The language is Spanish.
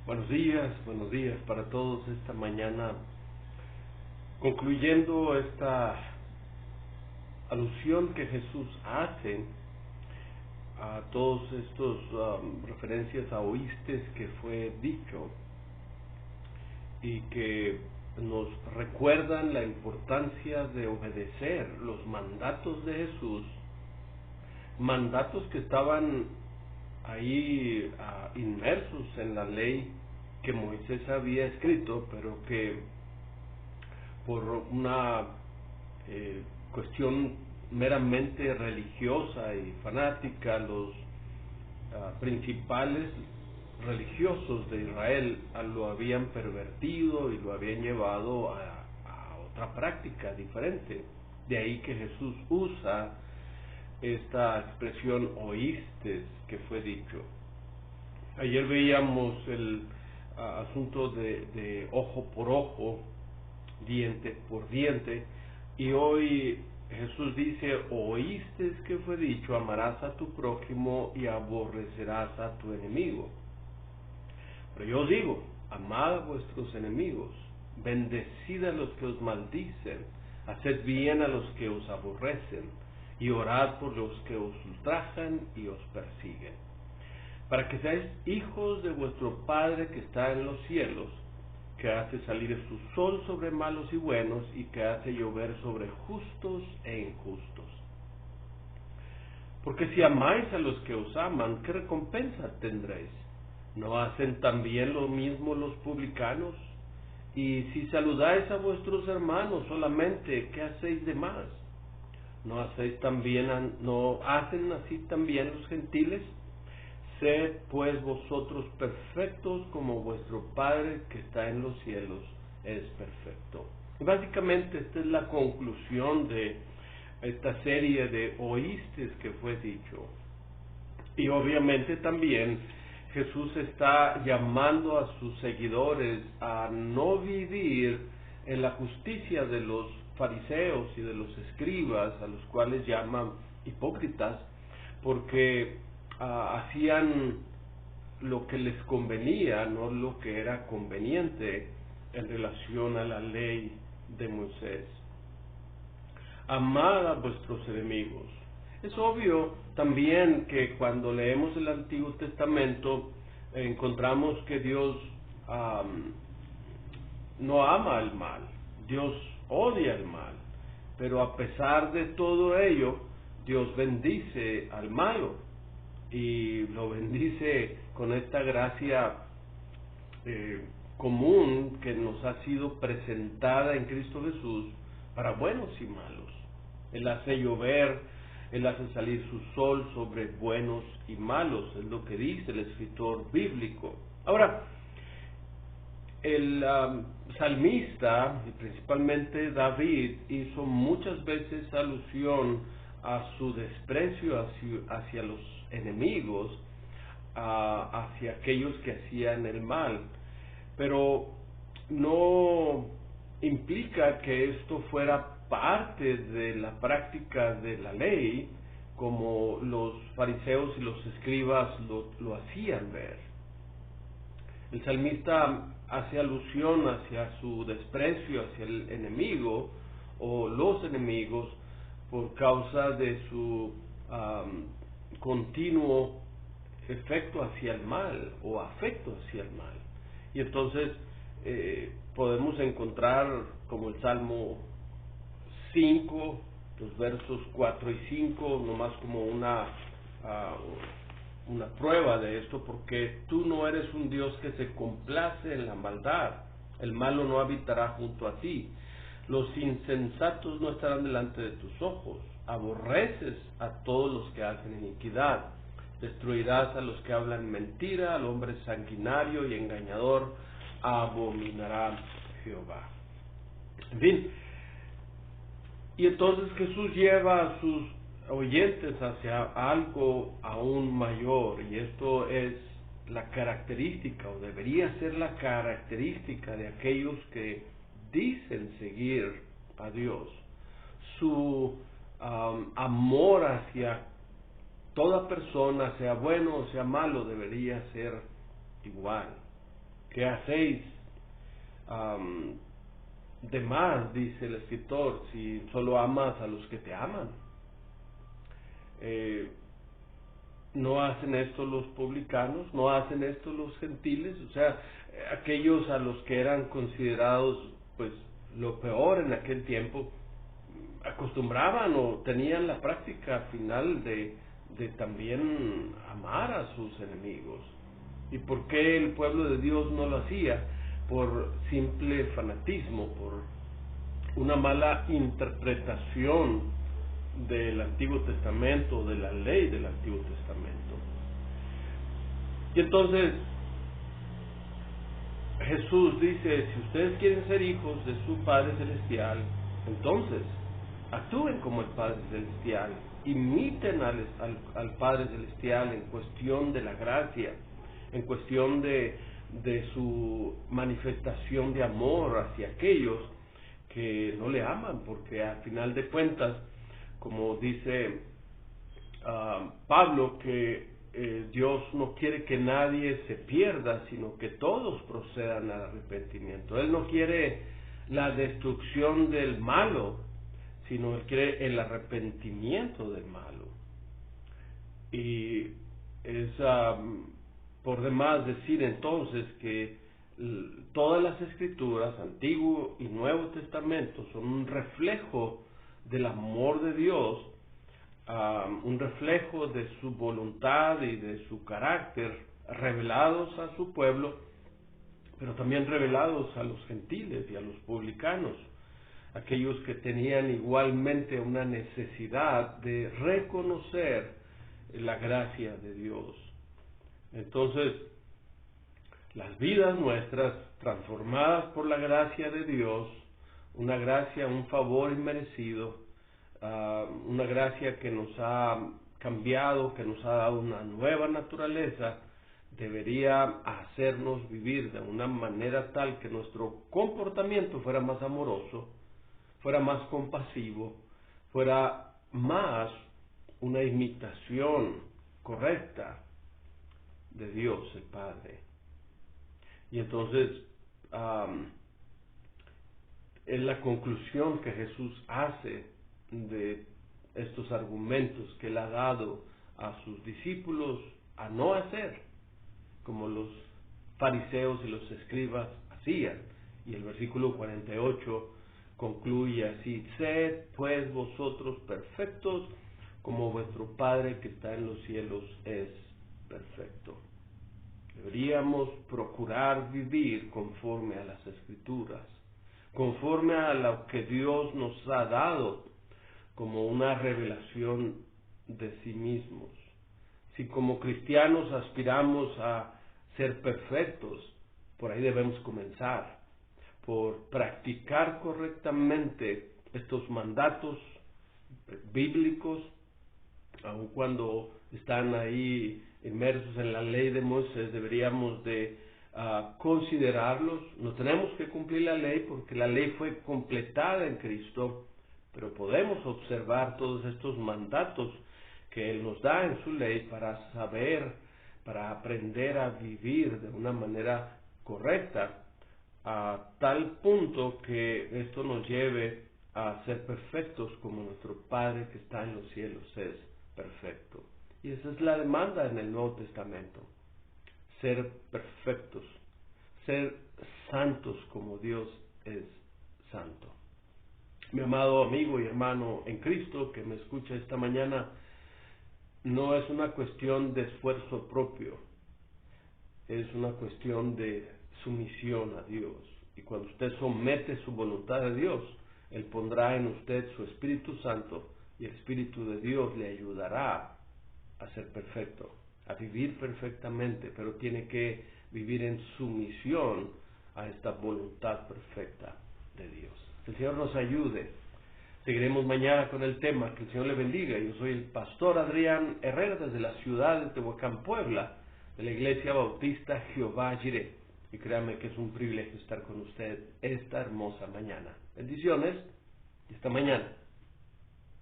Buenos días para todos esta mañana, concluyendo esta alusión que Jesús hace a todos estos referencias a oístes que fue dicho y que nos recuerdan la importancia de obedecer los mandatos de Jesús, mandatos que estaban ahí inmersos en la ley que Moisés había escrito, pero que por una cuestión meramente religiosa y fanática, los principales religiosos de Israel lo habían pervertido y lo habían llevado a otra práctica diferente. De ahí que Jesús usa esta expresión oístes que fue dicho. Ayer veíamos el asunto de ojo por ojo, diente por diente, y hoy Jesús dice, oístes que fue dicho, amarás a tu prójimo y aborrecerás a tu enemigo. Pero yo os digo, amad a vuestros enemigos, bendecid a los que os maldicen, haced bien a los que os aborrecen, y orad por los que os ultrajan y os persiguen, para que seáis hijos de vuestro Padre que está en los cielos, que hace salir su sol sobre malos y buenos, y que hace llover sobre justos e injustos. Porque si amáis a los que os aman, ¿qué recompensa tendréis? ¿No hacen también lo mismo los publicanos? Y si saludáis a vuestros hermanos solamente, ¿qué hacéis de más? ¿No hacen así también los gentiles? Sed pues vosotros perfectos como vuestro Padre que está en los cielos es perfecto. Y básicamente esta es la conclusión de esta serie de oístes que fue dicho. Y obviamente también Jesús está llamando a sus seguidores a no vivir en la justicia de los fariseos y de los escribas, a los cuales llaman hipócritas, porque hacían lo que les convenía, no lo que era conveniente en relación a la ley de Moisés. Amad a vuestros enemigos. Es obvio también que cuando leemos el Antiguo Testamento encontramos que Dios no ama el mal, Dios odia el mal, pero a pesar de todo ello, Dios bendice al malo y lo bendice con esta gracia común que nos ha sido presentada en Cristo Jesús para buenos y malos. Él hace llover, Él hace salir su sol sobre buenos y malos, es lo que dice el escritor bíblico. Ahora, el salmista, y principalmente David, hizo muchas veces alusión a su desprecio hacia los enemigos, hacia aquellos que hacían el mal, pero no implica que esto fuera parte de la práctica de la ley, como los fariseos y los escribas lo hacían ver. El salmista hace alusión hacia su desprecio hacia el enemigo o los enemigos por causa de su continuo efecto hacia el mal o afecto hacia el mal. Y entonces podemos encontrar como el Salmo 5, los versos 4 y 5, nomás como una prueba de esto, porque tú no eres un Dios que se complace en la maldad, el malo no habitará junto a ti, los insensatos no estarán delante de tus ojos, aborreces a todos los que hacen iniquidad, destruirás a los que hablan mentira, al hombre sanguinario y engañador abominará Jehová. En fin, y entonces Jesús lleva a sus oyentes hacia algo aún mayor, y esto es la característica, o debería ser la característica de aquellos que dicen seguir a Dios. Su amor hacia toda persona, sea bueno o sea malo, debería ser igual. ¿Qué hacéis de más, dice el escritor, si solo amas a los que te aman? ¿No hacen esto los publicanos? ¿No hacen esto los gentiles? O sea, aquellos a los que eran considerados pues lo peor en aquel tiempo, acostumbraban o tenían la práctica final de también amar a sus enemigos. ¿Y por qué el pueblo de Dios no lo hacía? Por simple fanatismo, por una mala interpretación del Antiguo Testamento, de la ley del Antiguo Testamento. Y entonces Jesús dice, si ustedes quieren ser hijos de su Padre Celestial, entonces actúen como el Padre Celestial, imiten al Padre Celestial en cuestión de la gracia, en cuestión de su manifestación de amor hacia aquellos que no le aman, porque al final de cuentas, como dice Pablo, que Dios no quiere que nadie se pierda, sino que todos procedan al arrepentimiento. Él no quiere la destrucción del malo, sino Él quiere el arrepentimiento del malo. Y es por demás decir entonces que todas las escrituras, Antiguo y Nuevo Testamento, son un reflejo del amor de Dios, un reflejo de su voluntad y de su carácter, revelados a su pueblo, pero también revelados a los gentiles y a los publicanos, aquellos que tenían igualmente una necesidad de reconocer la gracia de Dios. Entonces, las vidas nuestras, transformadas por la gracia de Dios, una gracia, un favor inmerecido, una gracia que nos ha cambiado, que nos ha dado una nueva naturaleza, debería hacernos vivir de una manera tal que nuestro comportamiento fuera más amoroso, fuera más compasivo, fuera más una imitación correcta de Dios el Padre. Y entonces es la conclusión que Jesús hace de estos argumentos que Él ha dado a sus discípulos a no hacer como los fariseos y los escribas hacían. Y el versículo 48 concluye así: sed pues vosotros perfectos como vuestro Padre que está en los cielos es perfecto. Deberíamos procurar vivir conforme a las Escrituras, conforme a lo que Dios nos ha dado como una revelación de sí mismos. Si como cristianos aspiramos a ser perfectos, por ahí debemos comenzar, por practicar correctamente estos mandatos bíblicos, aun cuando están ahí inmersos en la ley de Moisés, deberíamos de considerarlos. No tenemos que cumplir la ley porque la ley fue completada en Cristo, pero podemos observar todos estos mandatos que Él nos da en su ley para saber, para aprender a vivir de una manera correcta, a tal punto que esto nos lleve a ser perfectos como nuestro Padre que está en los cielos es perfecto. Y esa es la demanda en el Nuevo Testamento: ser perfectos, ser santos como Dios es santo. Mi amado amigo y hermano en Cristo que me escucha esta mañana, no es una cuestión de esfuerzo propio, es una cuestión de sumisión a Dios. Y cuando usted somete su voluntad a Dios, Él pondrá en usted su Espíritu Santo, y el Espíritu de Dios le ayudará a ser perfecto, a vivir perfectamente, pero tiene que vivir en sumisión a esta voluntad perfecta de Dios. Que el Señor nos ayude. Seguiremos mañana con el tema. Que el Señor le bendiga. Yo soy el pastor Adrián Herrera desde la ciudad de Tehuacán, Puebla, de la Iglesia Bautista Jehová Jireh. Y créame que es un privilegio estar con usted esta hermosa mañana. Bendiciones y hasta mañana.